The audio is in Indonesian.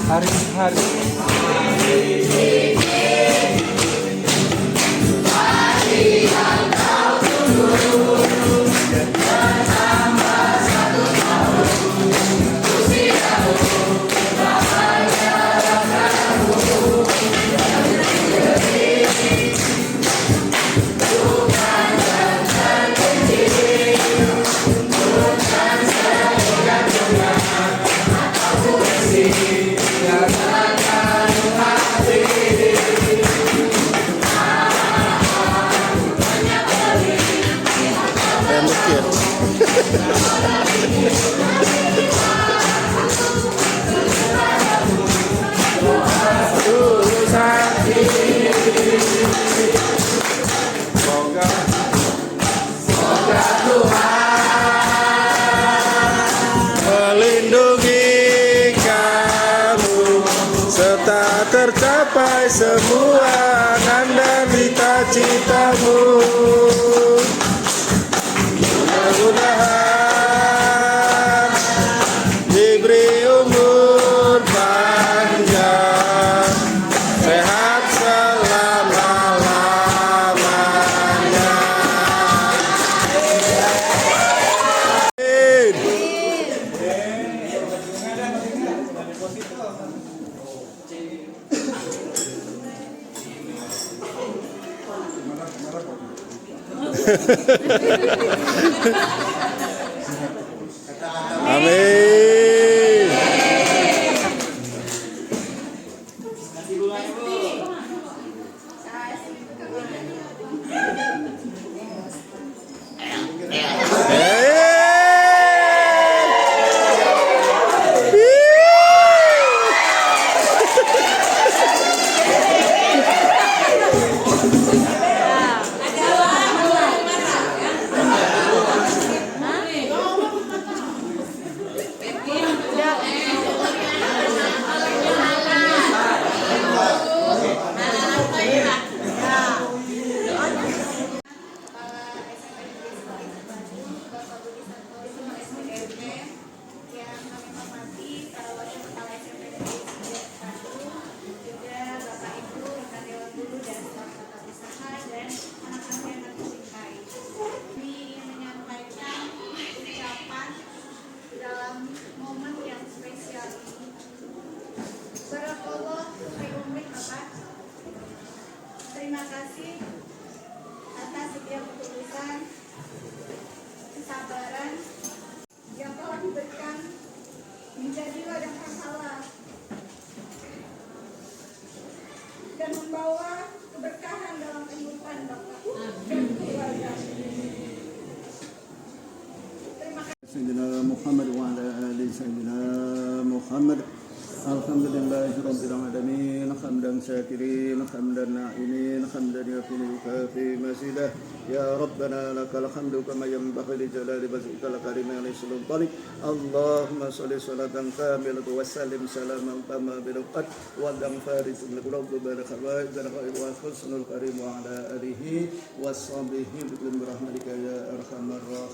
hari-hari tercapai semua angan dan cita-citamu. Mudah-mudahan diberi umur panjang, sehat selama-lamanya. Amin. Terima kasih atas setiap ketulusan, kesabaran yang telah diberikan menjadi ladang pahala dan membawa keberkahan dalam kehidupan Bapak dan keluarga. Terima kasih. Sayyidina Muhammad wa ala ali Sayyidina Muhammad. Alhamdulillahi rabbil alamin, hamdan syakirin, hamdan na'imin, hamdan yakunu kafi masidah. Ya Rabbana lakal hamdu kama yanbaghi li jalali wajhikal karim wa li sultanik. Allahumma shalli salatan kamilatan wa sallim salaman tamma bil qad wa dam farizul qulub barakah wa wa husnul karim wa ala alihi wa sahbihi bi rahmatika ya arhamar rahimin.